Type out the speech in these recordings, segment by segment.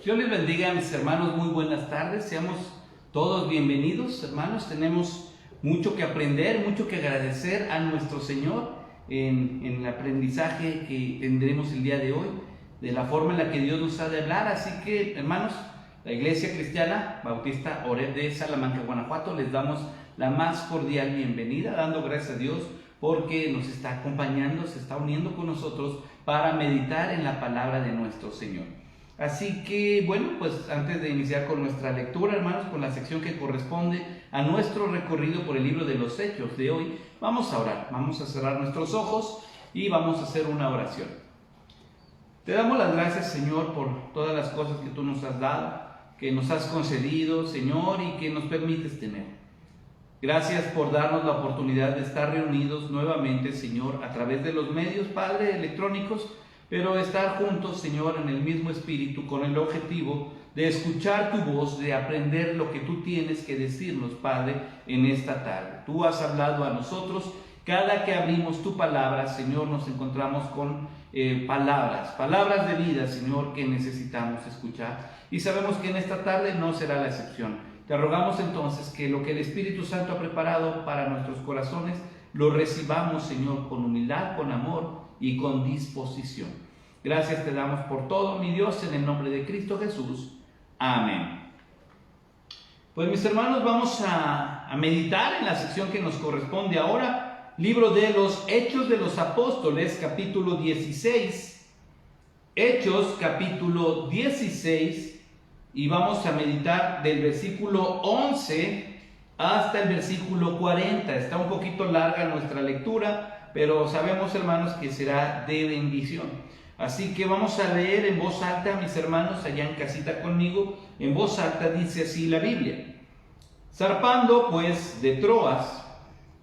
Dios les bendiga, mis hermanos, muy buenas tardes. Seamos todos bienvenidos, hermanos. Tenemos mucho que aprender, mucho que agradecer a nuestro Señor en el aprendizaje que tendremos el día de hoy, de la forma en la que Dios nos ha de hablar. Así que, hermanos, la Iglesia Cristiana Bautista Oreb de Salamanca, Guanajuato, les damos la más cordial bienvenida, dando gracias a Dios porque nos está acompañando, se está uniendo con nosotros para meditar en la palabra de nuestro Señor. Así que, bueno, pues antes de iniciar con nuestra lectura, hermanos, con la sección que corresponde a nuestro recorrido por el libro de los Hechos de hoy, vamos a orar, vamos a cerrar nuestros ojos y vamos a hacer una oración. Te damos las gracias, Señor, por todas las cosas que tú nos has dado, que nos has concedido, Señor, y que nos permites tener. Gracias por darnos la oportunidad de estar reunidos nuevamente, Señor, a través de los medios, Padre, electrónicos, pero estar juntos, Señor, en el mismo espíritu, con el objetivo de escuchar tu voz, de aprender lo que tú tienes que decirnos, Padre, en esta tarde. Tú has hablado a nosotros, cada que abrimos tu palabra, Señor, nos encontramos con palabras de vida, Señor, que necesitamos escuchar. Y sabemos que en esta tarde no será la excepción. Te rogamos entonces que lo que el Espíritu Santo ha preparado para nuestros corazones, lo recibamos, Señor, con humildad, con amor y con disposición. Gracias te damos por todo, mi Dios, en el nombre de Cristo Jesús. Amén. Pues mis hermanos, vamos a meditar en la sección que nos corresponde ahora, libro de los Hechos de los Apóstoles, capítulo 16. Hechos, capítulo 16, y vamos a meditar del versículo 11 hasta el versículo 40. Está un poquito larga nuestra lectura, pero sabemos, hermanos, que será de bendición. Así que vamos a leer en voz alta, mis hermanos, allá en casita conmigo. En voz alta dice así la Biblia. Zarpando pues de Troas,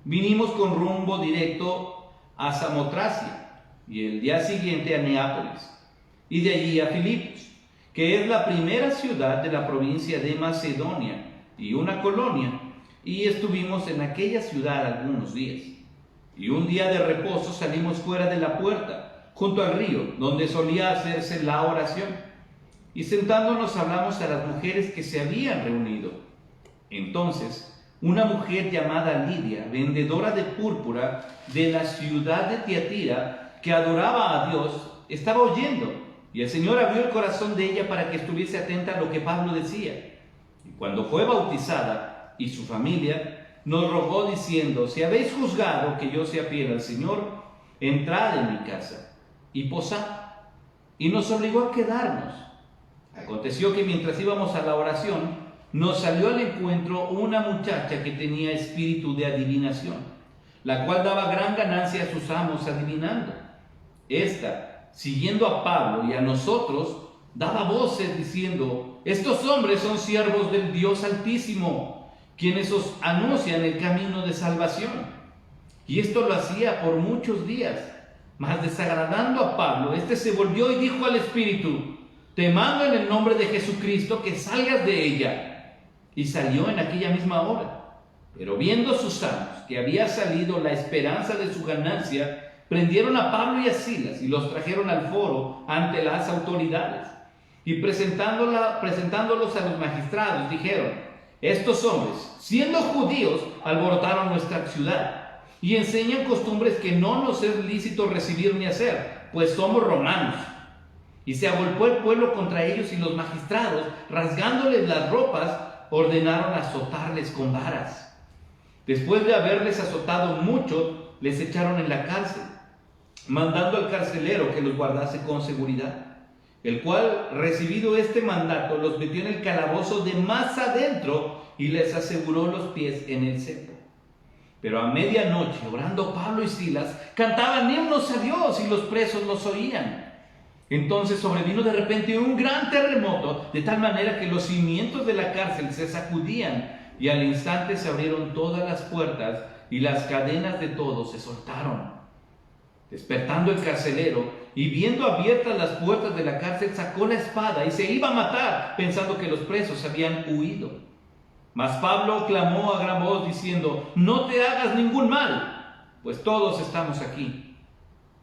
vinimos con rumbo directo a Samotracia y el día siguiente a Neápolis y de allí a Filipos, que es la primera ciudad de la provincia de Macedonia y una colonia, y estuvimos en aquella ciudad algunos días. Y un día de reposo salimos fuera de la puerta, junto al río, donde solía hacerse la oración. Y sentándonos hablamos a las mujeres que se habían reunido. Entonces, una mujer llamada Lidia, vendedora de púrpura de la ciudad de Tiatira, que adoraba a Dios, estaba oyendo. Y el Señor abrió el corazón de ella para que estuviese atenta a lo que Pablo decía. Y cuando fue bautizada y su familia, nos rogó diciendo: si habéis juzgado que yo sea fiel al Señor, entrad en mi casa y posad. Y nos obligó a quedarnos. Aconteció que mientras íbamos a la oración, nos salió al encuentro una muchacha que tenía espíritu de adivinación, la cual daba gran ganancia a sus amos adivinando. Esta, siguiendo a Pablo y a nosotros, daba voces diciendo: estos hombres son siervos del Dios Altísimo, quienes os anuncian el camino de salvación. Y esto lo hacía por muchos días. Mas desagradando a Pablo, éste se volvió y dijo al espíritu: te mando en el nombre de Jesucristo que salgas de ella. Y salió en aquella misma hora. Pero viendo sus amos que había salido la esperanza de su ganancia, prendieron a Pablo y a Silas y los trajeron al foro ante las autoridades. Y presentándolos a los magistrados, dijeron: estos hombres, siendo judíos, alborotaron nuestra ciudad y enseñan costumbres que no nos es lícito recibir ni hacer, pues somos romanos. Y se agolpó el pueblo contra ellos, y los magistrados, rasgándoles las ropas, ordenaron azotarles con varas. Después de haberles azotado mucho, les echaron en la cárcel, mandando al carcelero que los guardase con seguridad, el cual, recibido este mandato, los metió en el calabozo de más adentro y les aseguró los pies en el cepo. Pero a medianoche, orando Pablo y Silas, cantaban himnos a Dios y los presos los oían. Entonces sobrevino de repente un gran terremoto, de tal manera que los cimientos de la cárcel se sacudían, y al instante se abrieron todas las puertas y las cadenas de todos se soltaron. Despertando el carcelero y viendo abiertas las puertas de la cárcel, sacó la espada y se iba a matar, pensando que los presos habían huido. Mas Pablo clamó a gran voz diciendo: no te hagas ningún mal, pues todos estamos aquí.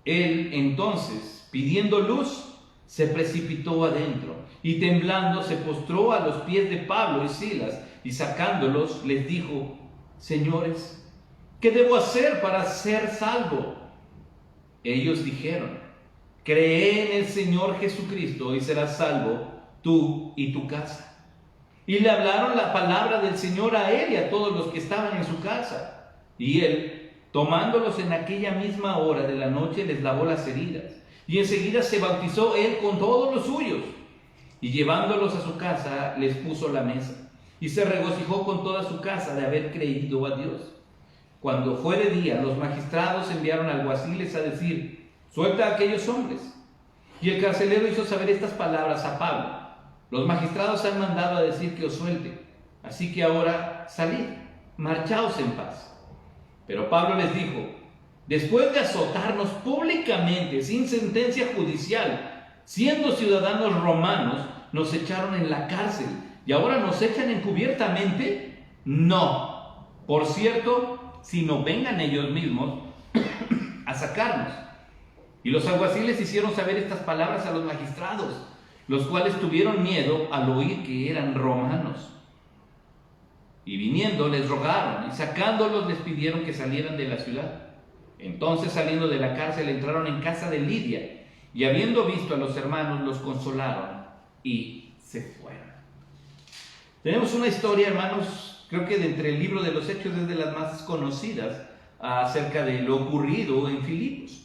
Él entonces, pidiendo luz, se precipitó adentro y temblando se postró a los pies de Pablo y Silas y sacándolos les dijo: Señores, ¿qué debo hacer para ser salvo? Ellos dijeron: Cree en el Señor Jesucristo y serás salvo tú y tu casa. Y le hablaron la palabra del Señor a él y a todos los que estaban en su casa. Y él, tomándolos en aquella misma hora de la noche, les lavó las heridas. Y enseguida se bautizó él con todos los suyos. Y llevándolos a su casa, les puso la mesa. Y se regocijó con toda su casa de haber creído a Dios. Cuando fue de día, los magistrados enviaron alguaciles a decir: Suelta a aquellos hombres. Y el carcelero hizo saber estas palabras a Pablo: Los magistrados han mandado a decir que os suelte, así que ahora salid, marchaos en paz. Pero Pablo les dijo: Después de azotarnos públicamente, sin sentencia judicial, siendo ciudadanos romanos, nos echaron en la cárcel y ahora nos echan encubiertamente. No, por cierto, sino vengan ellos mismos a sacarnos. Y los alguaciles hicieron saber estas palabras a los magistrados, los cuales tuvieron miedo al oír que eran romanos. Y viniendo les rogaron, y sacándolos les pidieron que salieran de la ciudad. Entonces, saliendo de la cárcel, entraron en casa de Lidia, y habiendo visto a los hermanos, los consolaron y se fueron. Tenemos una historia, hermanos, creo que de entre el libro de los Hechos es de las más conocidas acerca de lo ocurrido en Filipos.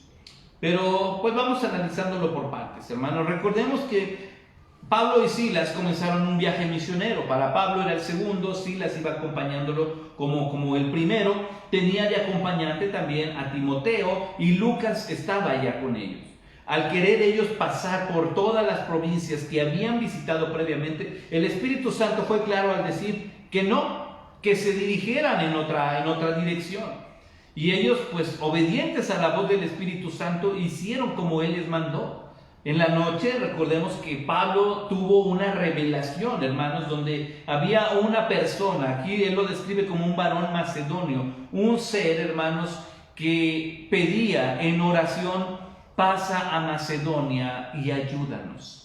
Pero pues vamos analizándolo por partes, hermanos. Recordemos que Pablo y Silas comenzaron un viaje misionero. Para Pablo era el segundo, Silas iba acompañándolo como el primero. Tenía de acompañante también a Timoteo y Lucas estaba ya con ellos. Al querer ellos pasar por todas las provincias que habían visitado previamente, el Espíritu Santo fue claro al decir que no, que se dirigieran en otra dirección. Y ellos, pues obedientes a la voz del Espíritu Santo, hicieron como Él les mandó. En la noche, recordemos que Pablo tuvo una revelación, hermanos, donde había una persona, aquí él lo describe como un varón macedonio, un ser, hermanos, que pedía en oración: pasa a Macedonia y ayúdanos.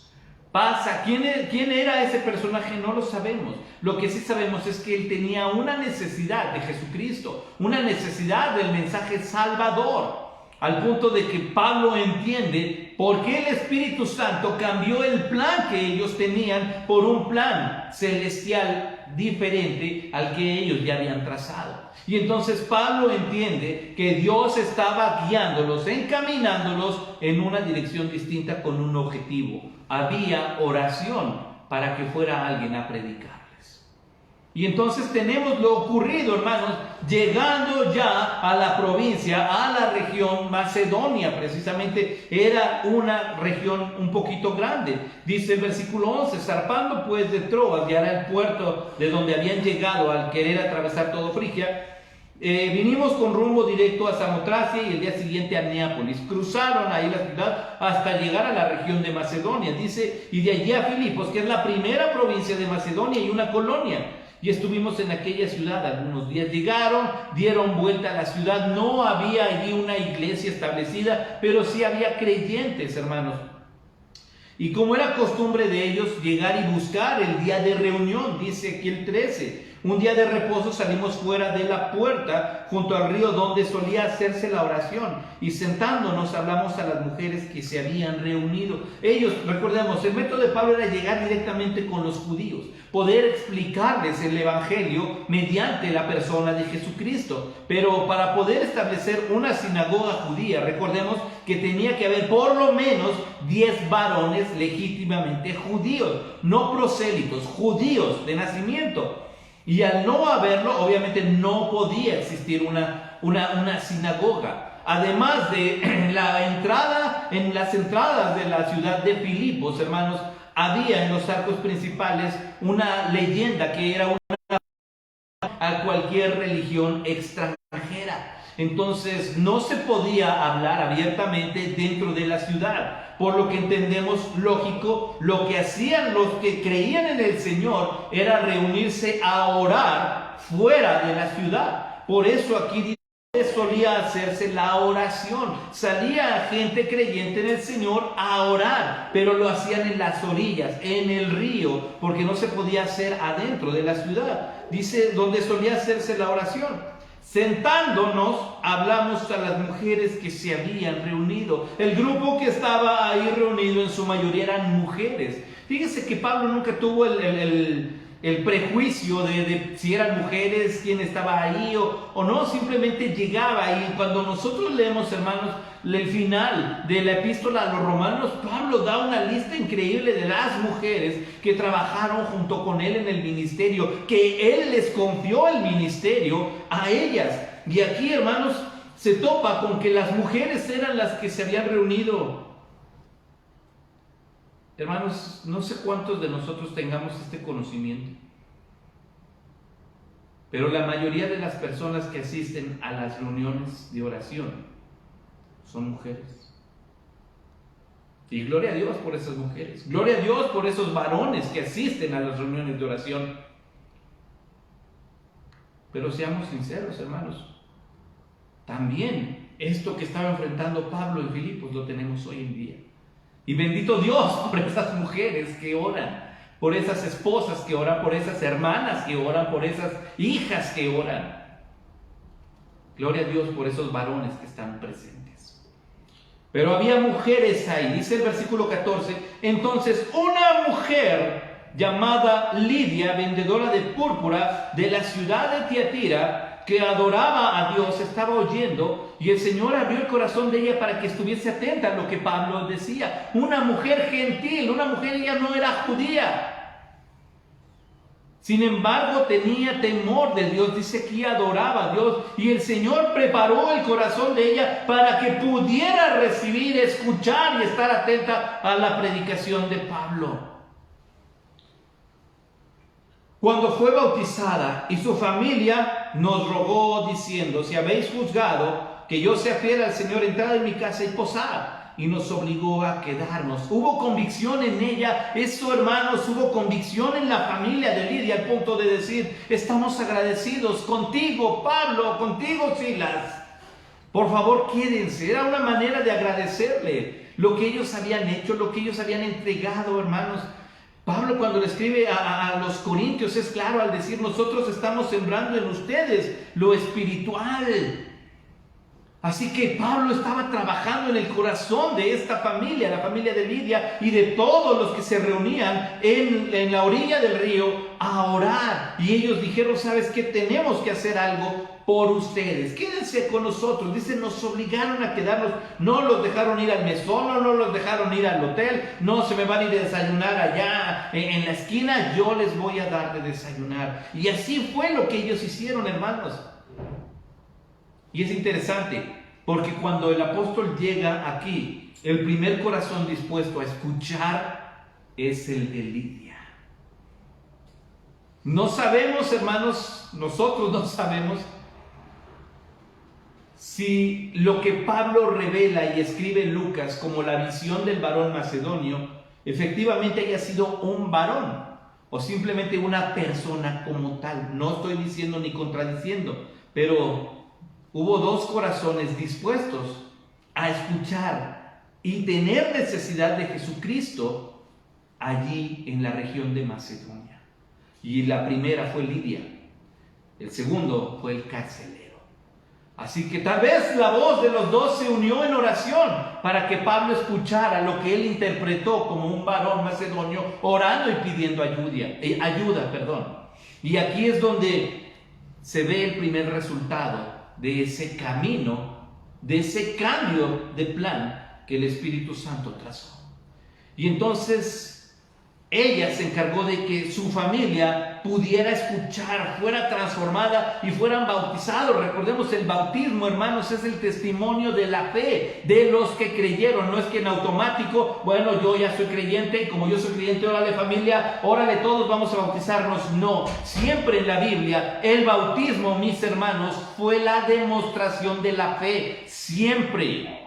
Pasa. ¿Quién era ese personaje? No lo sabemos. Lo que sí sabemos es que él tenía una necesidad de Jesucristo, una necesidad del mensaje salvador, al punto de que Pablo entiende por qué el Espíritu Santo cambió el plan que ellos tenían por un plan celestial diferente al que ellos ya habían trazado. Y entonces Pablo entiende que Dios estaba guiándolos, encaminándolos en una dirección distinta con un objetivo. Había oración para que fuera alguien a predicarles. Y entonces tenemos lo ocurrido, hermanos, llegando ya a la provincia, a la región Macedonia. Precisamente era una región un poquito grande. Dice el versículo 11: zarpando pues de Troas, ya era el puerto de donde habían llegado al querer atravesar todo Frigia, vinimos con rumbo directo a Samotracia y el día siguiente a Neápolis. Cruzaron ahí la ciudad hasta llegar a la región de Macedonia. Dice, y de allí a Filipos, que es la primera provincia de Macedonia y una colonia. Y estuvimos en aquella ciudad algunos días. Llegaron, dieron vuelta a la ciudad. No había allí una iglesia establecida, pero sí había creyentes, hermanos. Y como era costumbre de ellos llegar y buscar el día de reunión, dice aquí el 13. Un día de reposo salimos fuera de la puerta junto al río donde solía hacerse la oración, y sentándonos hablamos a las mujeres que se habían reunido. Ellos, recordemos, el método de Pablo era llegar directamente con los judíos, poder explicarles el evangelio mediante la persona de Jesucristo. Pero para poder establecer una sinagoga judía, recordemos que tenía que haber por lo menos 10 varones legítimamente judíos, no prosélitos, judíos de nacimiento. Y al no haberlo, obviamente no podía existir una sinagoga. Además de en las entradas de la ciudad de Filipos, hermanos, había en los arcos principales una leyenda que era una a cualquier religión extranjera. Entonces no se podía hablar abiertamente dentro de la ciudad, por lo que entendemos lógico, lo que hacían los que creían en el Señor era reunirse a orar fuera de la ciudad. Por eso aquí dice solía hacerse la oración. Salía gente creyente en el Señor a orar, pero lo hacían en las orillas, en el río, porque no se podía hacer adentro de la ciudad. Dice, donde solía hacerse la oración. Sentándonos, hablamos a las mujeres que se habían reunido. El grupo que estaba ahí reunido en su mayoría eran mujeres. Fíjese que Pablo nunca tuvo el prejuicio de si eran mujeres, quién estaba ahí o no, simplemente llegaba. Y cuando nosotros leemos, hermanos, el final de la epístola a los romanos, Pablo da una lista increíble de las mujeres que trabajaron junto con él en el ministerio, que él les confió el ministerio a ellas. Y aquí, hermanos, se topa con que las mujeres eran las que se habían reunido. Hermanos, no sé cuántos de nosotros tengamos este conocimiento, pero la mayoría de las personas que asisten a las reuniones de oración son mujeres. Y gloria a Dios por esas mujeres, gloria a Dios por esos varones que asisten a las reuniones de oración. Pero seamos sinceros, hermanos, también esto que estaba enfrentando Pablo en Filipos lo tenemos hoy en día. Y bendito Dios por esas mujeres que oran, por esas esposas que oran, por esas hermanas que oran, por esas hijas que oran. Gloria a Dios por esos varones que están presentes. Pero había mujeres ahí, dice el versículo 14. Entonces una mujer llamada Lidia, vendedora de púrpura de la ciudad de Tiatira, que adoraba a Dios, estaba oyendo, y el Señor abrió el corazón de ella para que estuviese atenta a lo que Pablo decía. Una mujer gentil, una mujer, ella no era judía. Sin embargo, tenía temor de Dios, dice que adoraba a Dios, y el Señor preparó el corazón de ella para que pudiera recibir, escuchar y estar atenta a la predicación de Pablo. Cuando fue bautizada y su familia nos rogó diciendo: si habéis juzgado que yo sea fiel al Señor, entrad en mi casa y posad. Y nos obligó a quedarnos. Hubo convicción en ella, eso, hermanos, hubo convicción en la familia de Lidia, al punto de decir: estamos agradecidos contigo, Pablo, contigo, Silas. Por favor, quédense. Era una manera de agradecerle lo que ellos habían hecho, lo que ellos habían entregado, hermanos. Pablo, cuando le escribe a los corintios, es claro al decir: nosotros estamos sembrando en ustedes lo espiritual. Así que Pablo estaba trabajando en el corazón de esta familia, la familia de Lidia, y de todos los que se reunían en la orilla del río a orar. Y ellos dijeron: ¿sabes qué? Tenemos que hacer algo por ustedes. Quédense con nosotros. Dice, nos obligaron a quedarnos. No los dejaron ir al mesón, no los dejaron ir al hotel. No se me van a ir a desayunar allá en la esquina. Yo les voy a dar de desayunar. Y así fue lo que ellos hicieron, hermanos. Y es interesante, porque cuando el apóstol llega aquí, el primer corazón dispuesto a escuchar es el de Lidia. No sabemos, hermanos, nosotros no sabemos si lo que Pablo revela y escribe en Lucas como la visión del varón macedonio, efectivamente haya sido un varón o simplemente una persona como tal. No estoy diciendo ni contradiciendo, pero hubo dos corazones dispuestos a escuchar y tener necesidad de Jesucristo allí en la región de Macedonia. Y la primera fue Lidia, el segundo fue el carcelero. Así que tal vez la voz de los dos se unió en oración para que Pablo escuchara lo que él interpretó como un varón macedonio orando y pidiendo ayuda. Y aquí es donde se ve el primer resultado de ese camino, de ese cambio de plan que el Espíritu Santo trazó. Y entonces ella se encargó de que su familia pudiera escuchar, fuera transformada y fueran bautizados. Recordemos, el bautismo, hermanos, es el testimonio de la fe de los que creyeron. No es que en automático, bueno, yo ya soy creyente y como yo soy creyente, órale familia, órale todos, vamos a bautizarnos. No, siempre en la Biblia el bautismo, mis hermanos, fue la demostración de la fe. Siempre.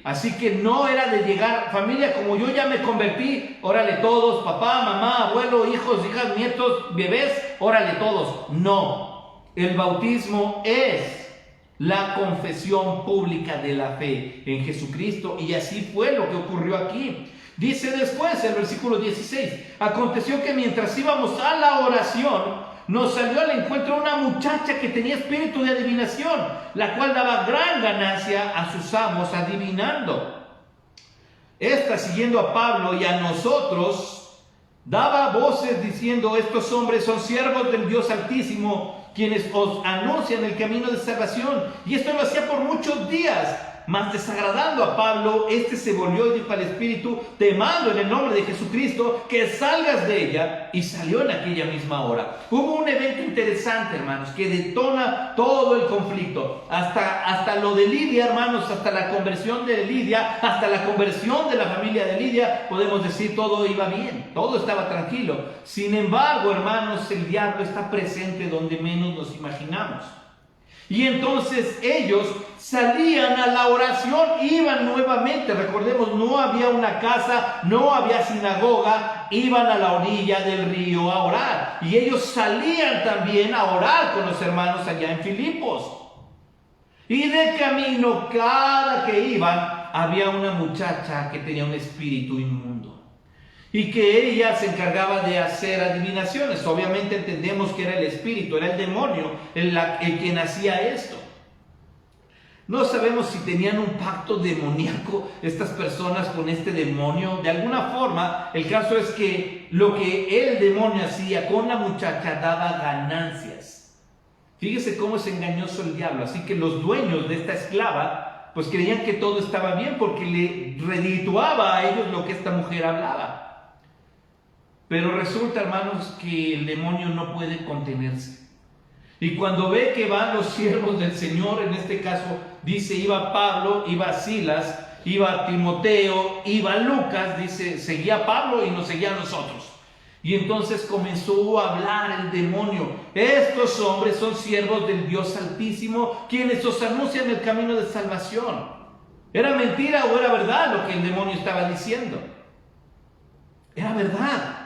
Así que no era de llegar, familia, como yo ya me convertí, órale todos, papá, mamá, abuelo, hijos, hijas, nietos, bebés, órale todos. No, el bautismo es la confesión pública de la fe en Jesucristo. Y así fue lo que ocurrió aquí. Dice después el versículo 16: aconteció que mientras íbamos a la oración, nos salió al encuentro una muchacha que tenía espíritu de adivinación, la cual daba gran ganancia a sus amos adivinando. Esta, siguiendo a Pablo y a nosotros, daba voces diciendo: estos hombres son siervos del Dios Altísimo, quienes os anuncian el camino de salvación. Y esto lo hacía por muchos días. Mas desagradando a Pablo, este se volvió y dijo al espíritu: te mando en el nombre de Jesucristo que salgas de ella. Y salió en aquella misma hora. Hubo un evento interesante, hermanos, que detona todo el conflicto. Hasta lo de Lidia, hermanos, hasta la conversión de Lidia, hasta la conversión de la familia de Lidia, podemos decir todo iba bien, todo estaba tranquilo. Sin embargo, hermanos, el diablo está presente donde menos nos imaginamos. Y entonces ellos salían a la oración, iban nuevamente. Recordemos, no había una casa, no había sinagoga, iban a la orilla del río a orar. Y ellos salían también a orar con los hermanos allá en Filipos. Y de camino, cada que iban, había una muchacha que tenía un espíritu inmundo. Y que ella se encargaba de hacer adivinaciones. Obviamente entendemos que era el espíritu, era el demonio el quien hacía esto. No sabemos si tenían un pacto demoníaco estas personas con este demonio. De alguna forma, el caso es que lo que el demonio hacía con la muchacha daba ganancias. Fíjese cómo es engañoso el diablo. Así que los dueños de esta esclava pues creían que todo estaba bien porque le redituaba a ellos lo que esta mujer hablaba. Pero resulta, hermanos, que el demonio no puede contenerse. Y cuando ve que van los siervos del Señor, en este caso dice iba Pablo, iba Silas, iba Timoteo, iba Lucas, dice seguía a Pablo y nos seguía a nosotros. Y entonces comenzó a hablar el demonio: estos hombres son siervos del Dios Altísimo, quienes os anuncian el camino de salvación. ¿Era mentira o era verdad lo que el demonio estaba diciendo? Era verdad.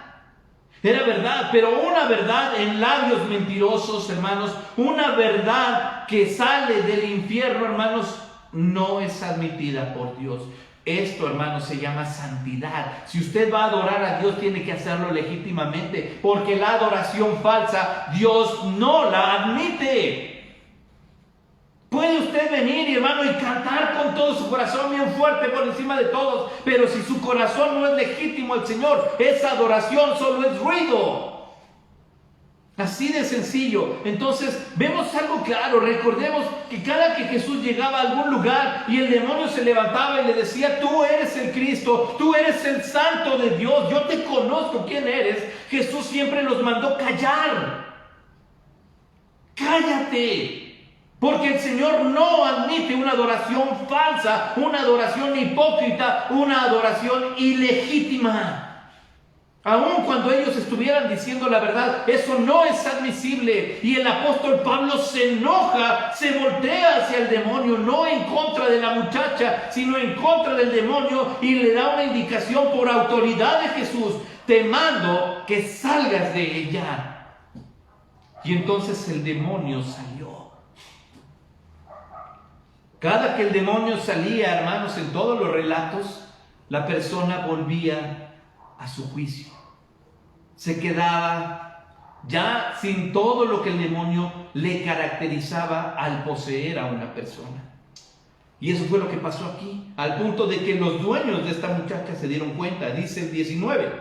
Era verdad, pero una verdad en labios mentirosos, hermanos, una verdad que sale del infierno, hermanos, no es admitida por Dios. Esto, hermanos, se llama santidad. Si usted va a adorar a Dios, tiene que hacerlo legítimamente, porque la adoración falsa, Dios no la admite. Puede usted venir, hermano, y cantar con todo su corazón bien fuerte por encima de todos, pero si su corazón no es legítimo al Señor, esa adoración solo es ruido. Así de sencillo. Entonces vemos algo claro. Recordemos que cada que Jesús llegaba a algún lugar y el demonio se levantaba y le decía: tú eres el Cristo, tú eres el Santo de Dios, yo te conozco quién eres, Jesús siempre los mandó callar. Cállate. Porque el Señor no admite una adoración falsa, una adoración hipócrita, una adoración ilegítima. Aun cuando ellos estuvieran diciendo la verdad, eso no es admisible. Y el apóstol Pablo se enoja, se voltea hacia el demonio, no en contra de la muchacha, sino en contra del demonio, y le da una indicación por autoridad de Jesús: te mando que salgas de ella. Y entonces el demonio salió. Cada que el demonio salía, hermanos, en todos los relatos, la persona volvía a su juicio. Se quedaba ya sin todo lo que el demonio le caracterizaba al poseer a una persona. Y eso fue lo que pasó aquí, al punto de que los dueños de esta muchacha se dieron cuenta. Dice el 19: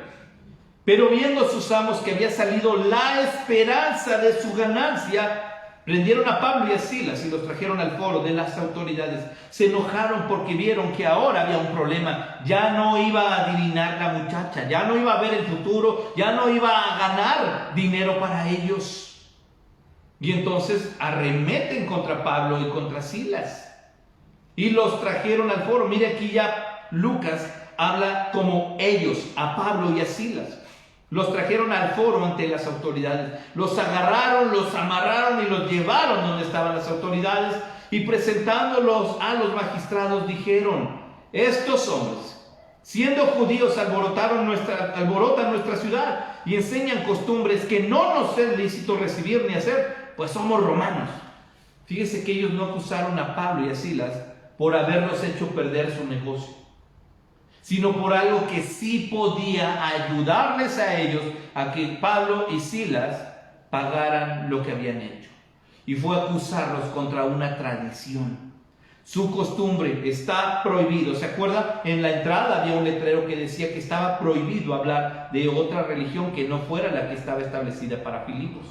pero viendo sus amos que había salido la esperanza de su ganancia, prendieron a Pablo y a Silas y los trajeron al foro de las autoridades. Se enojaron porque vieron que ahora había un problema. Ya no iba a adivinar la muchacha, ya no iba a ver el futuro, ya no iba a ganar dinero para ellos. Y entonces arremeten contra Pablo y contra Silas y los trajeron al foro. Mire, aquí ya Lucas habla como ellos, a Pablo y a Silas. Los trajeron al foro ante las autoridades, los agarraron, los amarraron y los llevaron donde estaban las autoridades, y presentándolos a los magistrados dijeron: estos hombres, siendo judíos, alborotan nuestra ciudad y enseñan costumbres que no nos es lícito recibir ni hacer, pues somos romanos. Fíjese que ellos no acusaron a Pablo y a Silas por haberlos hecho perder su negocio, sino por algo que sí podía ayudarles a ellos a que Pablo y Silas pagaran lo que habían hecho. Y fue acusarlos contra una tradición. Su costumbre está prohibido. ¿Se acuerda? En la entrada había un letrero que decía que estaba prohibido hablar de otra religión que no fuera la que estaba establecida para Filipos.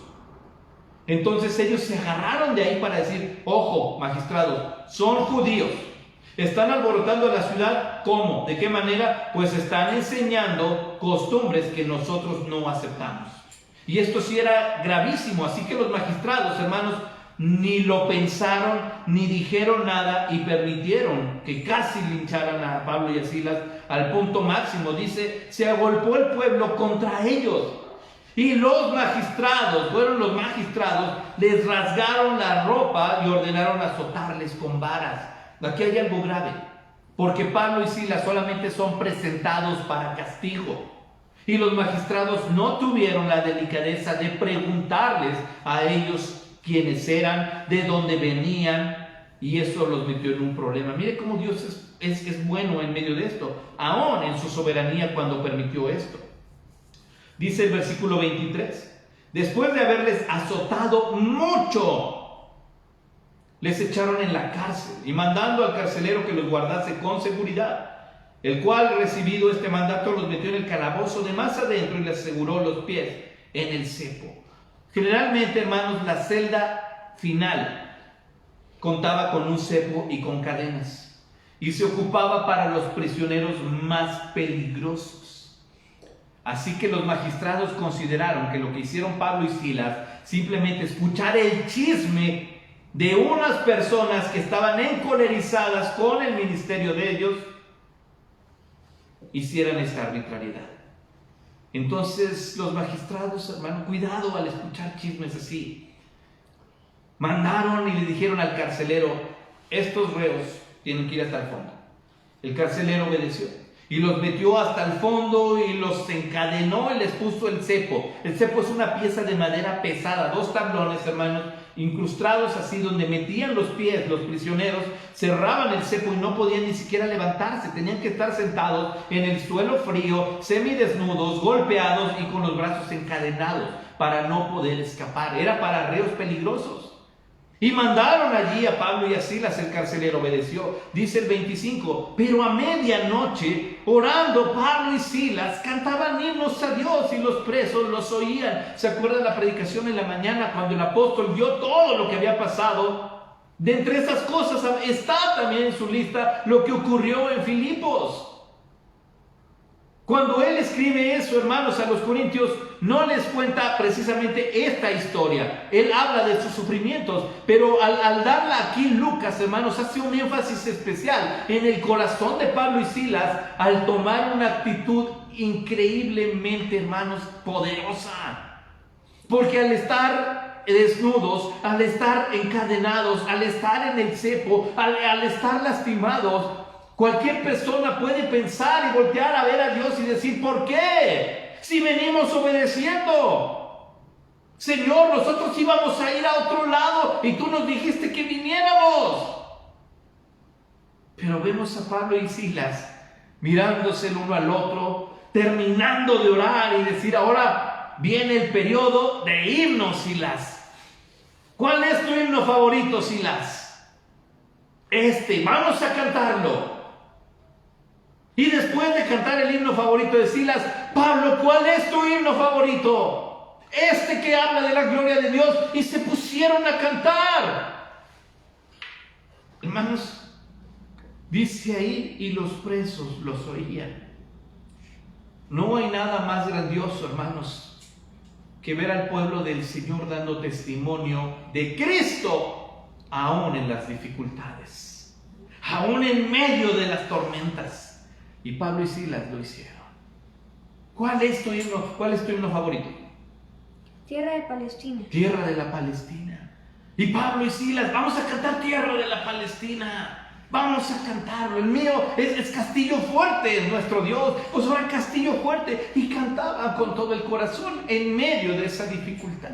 Entonces ellos se agarraron de ahí para decir: ojo, magistrados, son judíos, están alborotando la ciudad. ¿Cómo? ¿De qué manera? Pues están enseñando costumbres que nosotros no aceptamos. Y esto sí era gravísimo, así que los magistrados, hermanos, ni lo pensaron, ni dijeron nada y permitieron que casi lincharan a Pablo y a Silas al punto máximo. Dice, se agolpó el pueblo contra ellos. Y los magistrados, les rasgaron la ropa y ordenaron azotarles con varas. Aquí hay algo grave, porque Pablo y Silas solamente son presentados para castigo. Y los magistrados no tuvieron la delicadeza de preguntarles a ellos quiénes eran, de dónde venían, y eso los metió en un problema. Mire cómo Dios es bueno en medio de esto, aún en su soberanía cuando permitió esto. Dice el versículo 23, después de haberles azotado mucho, les echaron en la cárcel y mandando al carcelero que los guardase con seguridad, el cual, recibido este mandato, los metió en el calabozo de más adentro y les aseguró los pies en el cepo. Generalmente, hermanos, la celda final contaba con un cepo y con cadenas, y se ocupaba para los prisioneros más peligrosos. Así que los magistrados consideraron que lo que hicieron Pablo y Silas, simplemente escuchar el chisme de unas personas que estaban encolerizadas con el ministerio de ellos, hicieran esta arbitrariedad. Entonces los magistrados, hermano, cuidado al escuchar chismes así. Mandaron y le dijeron al carcelero: estos reos tienen que ir hasta el fondo. El carcelero obedeció y los metió hasta el fondo y los encadenó y les puso el cepo. El cepo es una pieza de madera pesada, 2 tablones, hermanos, incrustados así, donde metían los pies los prisioneros, cerraban el cepo y no podían ni siquiera levantarse, tenían que estar sentados en el suelo frío, semidesnudos, golpeados y con los brazos encadenados para no poder escapar. Era para reos peligrosos. Y mandaron allí a Pablo y a Silas. El carcelero obedeció. Dice el 25, pero a medianoche, orando, Pablo y Silas cantaban himnos a Dios y los presos los oían. ¿Se acuerdan la predicación en la mañana cuando el apóstol vio todo lo que había pasado? De entre esas cosas está también en su lista lo que ocurrió en Filipos. Cuando él escribe eso, hermanos, a los corintios, no les cuenta precisamente esta historia. Él habla de sus sufrimientos, pero al darla aquí Lucas, hermanos, hace un énfasis especial en el corazón de Pablo y Silas al tomar una actitud increíblemente, hermanos, poderosa. Porque al estar desnudos, al estar encadenados, al estar en el cepo, al estar lastimados, cualquier persona puede pensar y voltear a ver a Dios y decir: ¿por qué? Si venimos obedeciendo. Señor, nosotros íbamos a ir a otro lado y tú nos dijiste que viniéramos. Pero vemos a Pablo y Silas mirándose el uno al otro, terminando de orar y decir: ahora viene el periodo de himnos, Silas. ¿Cuál es tu himno favorito, Silas? Vamos a cantarlo. Y después de cantar el himno favorito de Silas: Pablo, ¿cuál es tu himno favorito? Que habla de la gloria de Dios. Y se pusieron a cantar. Hermanos, dice ahí: y los presos los oían. No hay nada más grandioso, hermanos, que ver al pueblo del Señor dando testimonio de Cristo, aún en las dificultades, aún en medio de las tormentas. Y Pablo y Silas lo hicieron. ¿Cuál es tu himno favorito? Tierra de Palestina. Tierra de la Palestina. Y Pablo y Silas: vamos a cantar Tierra de la Palestina. Vamos a cantarlo. El mío es Castillo Fuerte, es nuestro Dios. Pues ahora Castillo Fuerte. Y cantaban con todo el corazón en medio de esa dificultad.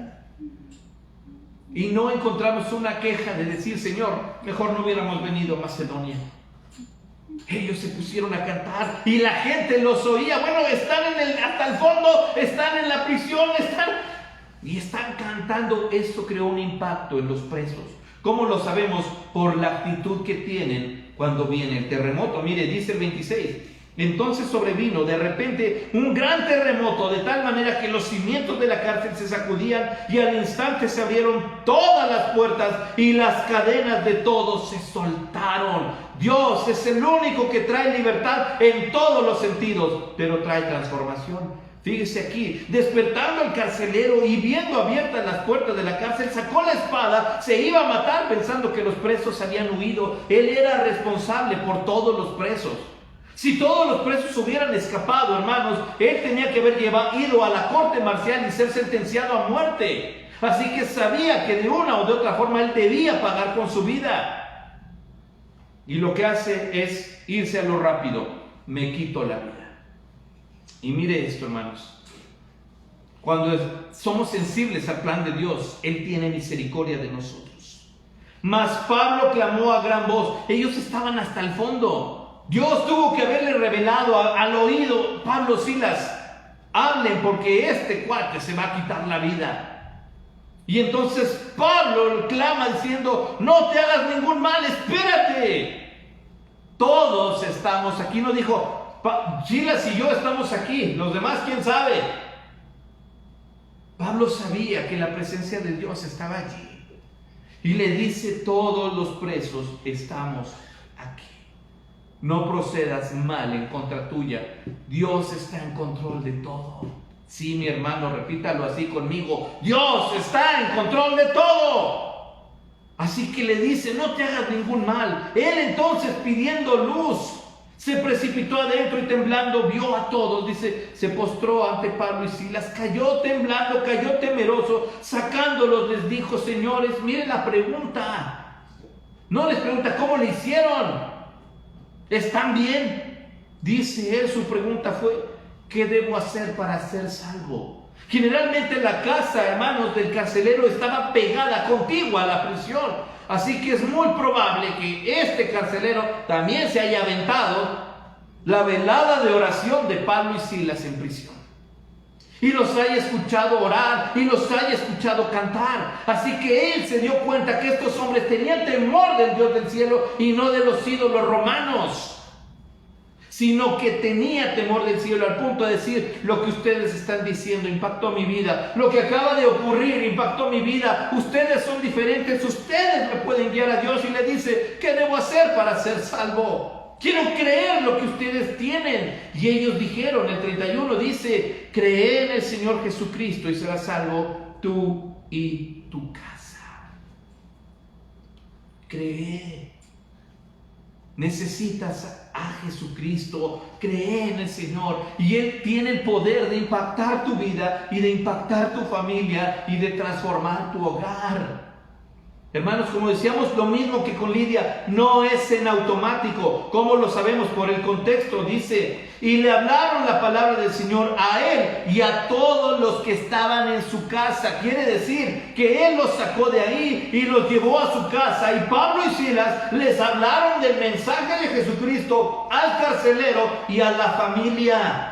Y no encontramos una queja de decir, Señor, mejor no hubiéramos venido a Macedonia. Ellos se pusieron a cantar y la gente los oía. Bueno, están hasta el fondo, están en la prisión, están cantando. Esto creó un impacto en los presos. ¿Cómo lo sabemos? Por la actitud que tienen cuando viene el terremoto. Mire, dice el 26. Entonces sobrevino de repente un gran terremoto, de tal manera que los cimientos de la cárcel se sacudían y al instante se abrieron todas las puertas y las cadenas de todos se soltaron. Dios es el único que trae libertad en todos los sentidos, pero trae transformación. Fíjese aquí, despertando al carcelero y viendo abiertas las puertas de la cárcel, sacó la espada, se iba a matar pensando que los presos habían huido. Él era responsable por todos los presos. Si todos los presos hubieran escapado, hermanos, él tenía que haber ido a la corte marcial y ser sentenciado a muerte. Así que sabía que de una o de otra forma él debía pagar con su vida. Y lo que hace es irse a lo rápido. Me quito la vida. Y mire esto, hermanos. Cuando somos sensibles al plan de Dios, Él tiene misericordia de nosotros. Mas Pablo clamó a gran voz. Ellos estaban hasta el fondo. Dios tuvo que haberle revelado al oído: Pablo, Silas, hablen porque este cuate se va a quitar la vida. Y entonces Pablo clama diciendo: no te hagas ningún mal, espérate. Todos estamos aquí. No dijo: Silas y yo estamos aquí, los demás quién sabe. Pablo sabía que la presencia de Dios estaba allí. Y le dice: todos los presos estamos aquí. No procedas mal en contra tuya. Dios está en control de todo. Sí, mi hermano, repítalo así conmigo: Dios está en control de todo. Así que le dice: no te hagas ningún mal. Él entonces, pidiendo luz, se precipitó adentro y temblando vio a todos. Dice, se postró ante Pablo y Silas, cayó temblando, cayó temeroso. Sacándolos les dijo: señores, miren la pregunta. No les pregunta cómo le hicieron. ¿Están bien? Dice él, su pregunta fue: ¿qué debo hacer para ser salvo? Generalmente la casa, hermanos, del carcelero estaba pegada, contigua a la prisión. Así que es muy probable que este carcelero también se haya aventado la velada de oración de Pablo y Silas en prisión. Y los haya escuchado orar y los haya escuchado cantar. Así que él se dio cuenta que estos hombres tenían temor del Dios del cielo y no de los ídolos romanos, sino que tenía temor del cielo, al punto de decir: lo que ustedes están diciendo impactó mi vida, lo que acaba de ocurrir impactó mi vida, ustedes son diferentes, ustedes me pueden guiar a Dios. Y le dice: ¿qué debo hacer para ser salvo? Quiero creer lo que ustedes tienen. Y ellos dijeron, el 31 dice: cree en el Señor Jesucristo y serás salvo tú y tu casa. Cree. Necesitas a Jesucristo, cree en el Señor y Él tiene el poder de impactar tu vida y de impactar tu familia y de transformar tu hogar. Hermanos, como decíamos, lo mismo que con Lidia, no es en automático. ¿Cómo lo sabemos? Por el contexto. Dice: y le hablaron la palabra del Señor a él y a todos los que estaban en su casa. Quiere decir que él los sacó de ahí y los llevó a su casa. Y Pablo y Silas les hablaron del mensaje de Jesucristo al carcelero y a la familia.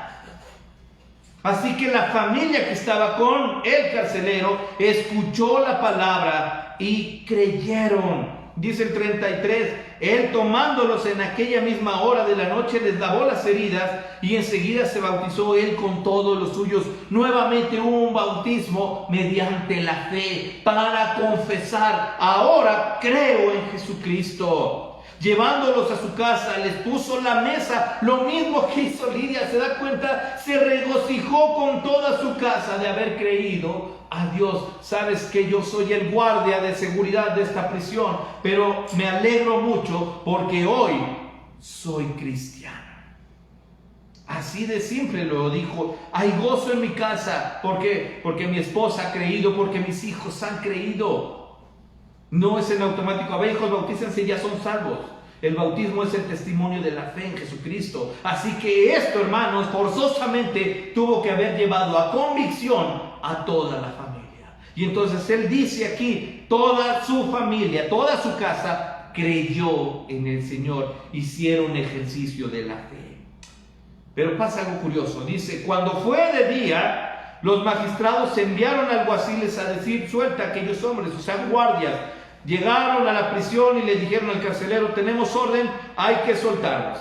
Así que la familia que estaba con el carcelero escuchó la palabra y creyeron. Dice el 33, él tomándolos en aquella misma hora de la noche les lavó las heridas y enseguida se bautizó él con todos los suyos. Nuevamente hubo un bautismo mediante la fe para confesar: ahora creo en Jesucristo. Llevándolos a su casa, les puso la mesa, lo mismo que hizo Lidia. ¿Se da cuenta? Se regocijó con toda su casa de haber creído a Dios. Sabes que yo soy el guardia de seguridad de esta prisión, pero me alegro mucho porque hoy soy cristiano. Así de simple lo dijo. Hay gozo en mi casa. ¿Por qué? Porque mi esposa ha creído, porque mis hijos han creído. No es en automático: a ver, hijos, bautícense y ya son salvos. El bautismo es el testimonio de la fe en Jesucristo. Así que esto, hermanos, forzosamente tuvo que haber llevado a convicción a toda la familia. Y entonces él dice aquí, toda su familia, toda su casa creyó en el Señor, hicieron ejercicio de la fe. Pero pasa algo curioso, dice, cuando fue de día, los magistrados enviaron alguaciles a decir, suelta a aquellos hombres, o sea, guardias. Llegaron a la prisión y le dijeron al carcelero, tenemos orden, hay que soltarlos.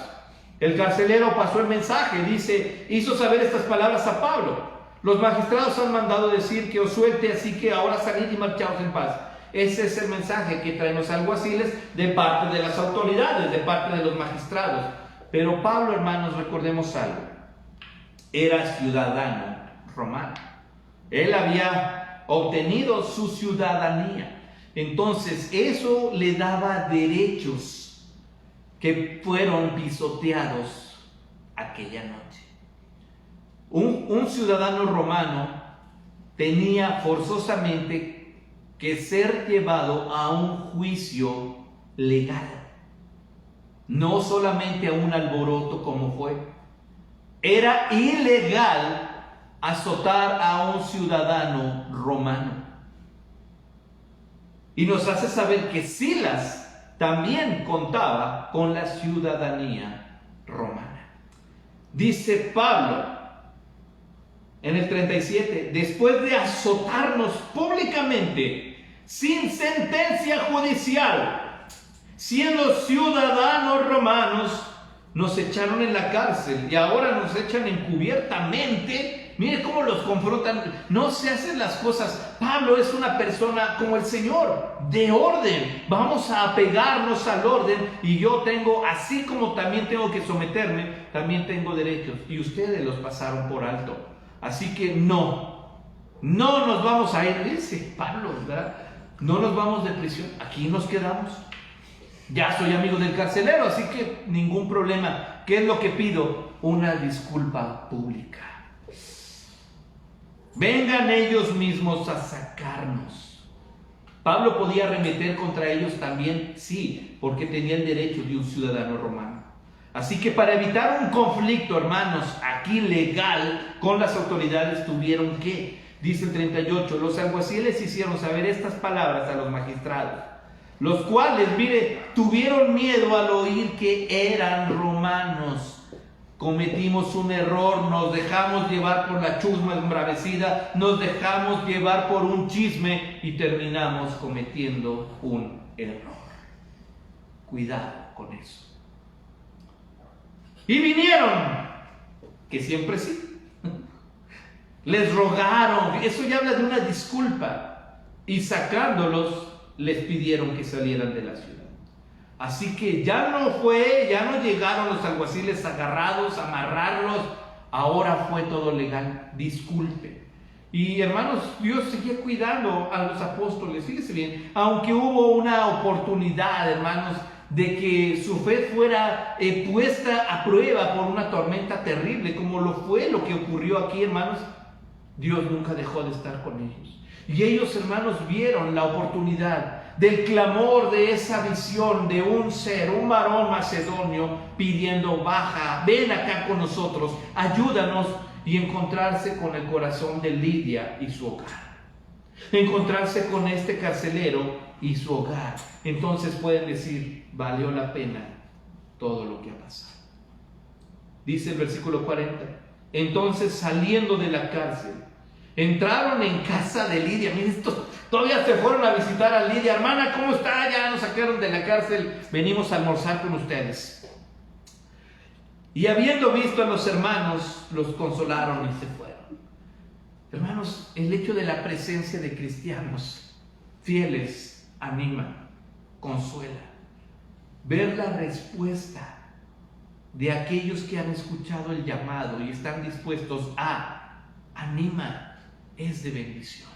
El carcelero pasó el mensaje, dice, hizo saber estas palabras a Pablo. Los magistrados han mandado decir que os suelte, así que ahora salid y marchaos en paz. Ese es el mensaje que traen los alguaciles de parte de las autoridades, de parte de los magistrados. Pero Pablo, hermanos, recordemos algo. Era ciudadano romano. Él había obtenido su ciudadanía. Entonces, eso le daba derechos que fueron pisoteados aquella noche. Un ciudadano romano tenía forzosamente que ser llevado a un juicio legal, no solamente a un alboroto como fue. Era ilegal azotar a un ciudadano romano. Y nos hace saber que Silas también contaba con la ciudadanía romana. Dice Pablo en el 37, después de azotarnos públicamente, sin sentencia judicial, siendo ciudadanos romanos, nos echaron en la cárcel y ahora nos echan encubiertamente. Mire cómo los confrontan. No se hacen las cosas. Pablo es una persona como el Señor, de orden. Vamos a apegarnos al orden. Y yo tengo, así como también tengo que someterme, también tengo derechos. Y ustedes los pasaron por alto. Así que no nos vamos a ir, dice Pablo, ¿verdad? No nos vamos de prisión, aquí nos quedamos. Ya soy amigo del carcelero, así que ningún problema. ¿Qué es lo que pido? Una disculpa pública. Vengan ellos mismos a sacarnos. Pablo podía arremeter contra ellos también, sí, porque tenía el derecho de un ciudadano romano. Así que para evitar un conflicto, hermanos, aquí legal con las autoridades tuvieron que, dice el 38, los alguaciles hicieron saber estas palabras a los magistrados, los cuales, mire, tuvieron miedo al oír que eran romanos. Cometimos un error, nos dejamos llevar por la chusma embravecida, nos dejamos llevar por un chisme y terminamos cometiendo un error. Cuidado con eso. Y vinieron, que siempre sí, les rogaron, eso ya habla de una disculpa, y sacándolos les pidieron que salieran de la ciudad. Así que ya no llegaron los alguaciles agarrados, amarrarlos, ahora fue todo legal, disculpe. Y hermanos, Dios seguía cuidando a los apóstoles, fíjese bien, aunque hubo una oportunidad, hermanos, de que su fe fuera puesta a prueba por una tormenta terrible, como lo fue lo que ocurrió aquí, hermanos, Dios nunca dejó de estar con ellos. Y ellos, hermanos, vieron la oportunidad del clamor de esa visión de un ser, un varón macedonio, pidiendo, baja, ven acá con nosotros, ayúdanos, y encontrarse con el corazón de Lidia y su hogar. Encontrarse con este carcelero y su hogar. Entonces pueden decir, valió la pena todo lo que ha pasado. Dice el versículo 40, entonces saliendo de la cárcel, entraron en casa de Lidia. Miren, estos todavía se fueron a visitar a Lidia. Hermana, ¿cómo está? Ya nos sacaron de la cárcel, venimos a almorzar con ustedes. Y habiendo visto a los hermanos, los consolaron y se fueron. Hermanos, el hecho de la presencia de cristianos fieles anima, consuela. Ver la respuesta de aquellos que han escuchado el llamado y están dispuestos a anima, es de bendición.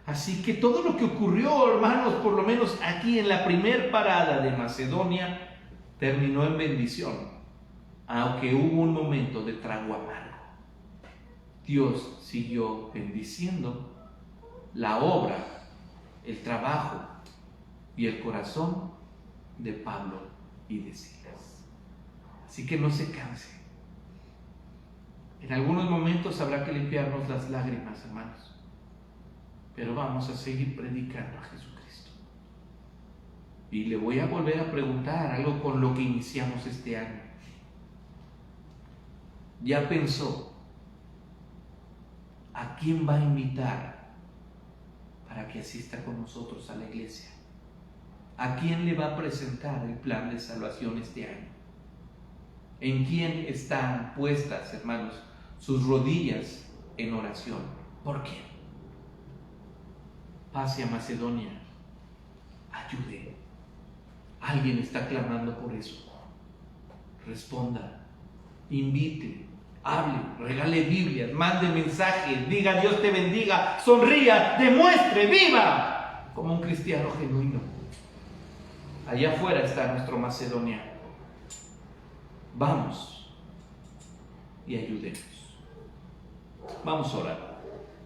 Así que todo lo que ocurrió, hermanos, por lo menos aquí en la primer parada de Macedonia, terminó en bendición, aunque hubo un momento de trago amargo. Dios siguió bendiciendo la obra, el trabajo y el corazón de Pablo y de Silas. Así que no se canse. En algunos momentos habrá que limpiarnos las lágrimas, hermanos. pero vamos a seguir predicando a Jesucristo. Y le voy a volver a preguntar algo con lo que iniciamos este año. ¿Ya pensó a quién va a invitar para que asista con nosotros a la iglesia? ¿A quién le va a presentar el plan de salvación este año? ¿En quién están puestas, hermanos, sus rodillas en oración? ¿Por qué? Pase a Macedonia, ayude. Alguien está clamando por eso. Responda, invite, hable, regale Biblias, mande mensajes, diga Dios te bendiga, sonría, demuestre, viva como un cristiano genuino. Allá afuera está nuestro Macedonia. Vamos y ayudemos. Vamos a orar.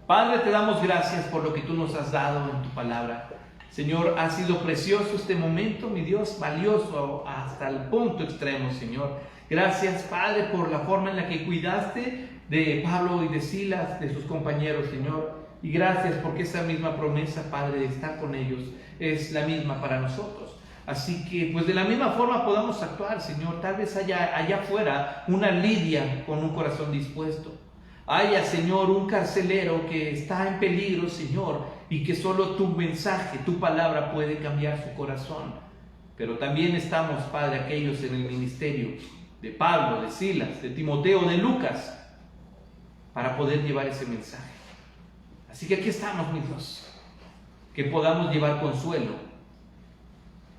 Padre, te damos gracias por lo que tú nos has dado en tu palabra. Señor, ha sido precioso este momento, mi Dios, valioso hasta el punto extremo, Señor. Gracias, Padre, por la forma en la que cuidaste de Pablo y de Silas, de sus compañeros, Señor. Y gracias porque esa misma promesa, Padre, de estar con ellos es la misma para nosotros. Así que, pues de la misma forma podamos actuar, Señor. Tal vez haya allá afuera una Lidia con un corazón dispuesto. Haya, Señor, un carcelero que está en peligro, Señor, y que solo tu mensaje, tu palabra puede cambiar su corazón. Pero también estamos, Padre, aquellos en el ministerio de Pablo, de Silas, de Timoteo, de Lucas, para poder llevar ese mensaje. Así que aquí estamos, mi Dios, que podamos llevar consuelo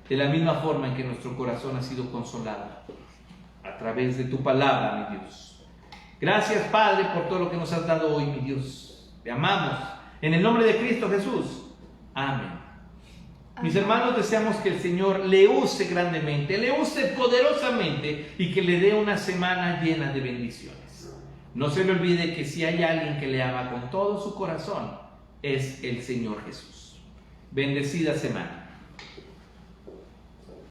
de la misma forma en que nuestro corazón ha sido consolado a través de tu palabra, mi Dios. Gracias, Padre, por todo lo que nos has dado hoy, mi Dios. Te amamos. En el nombre de Cristo Jesús. Amén. Mis hermanos, deseamos que el Señor le use grandemente, le use poderosamente y que le dé una semana llena de bendiciones. No se le olvide que si hay alguien que le ama con todo su corazón, es el Señor Jesús. Bendecida semana.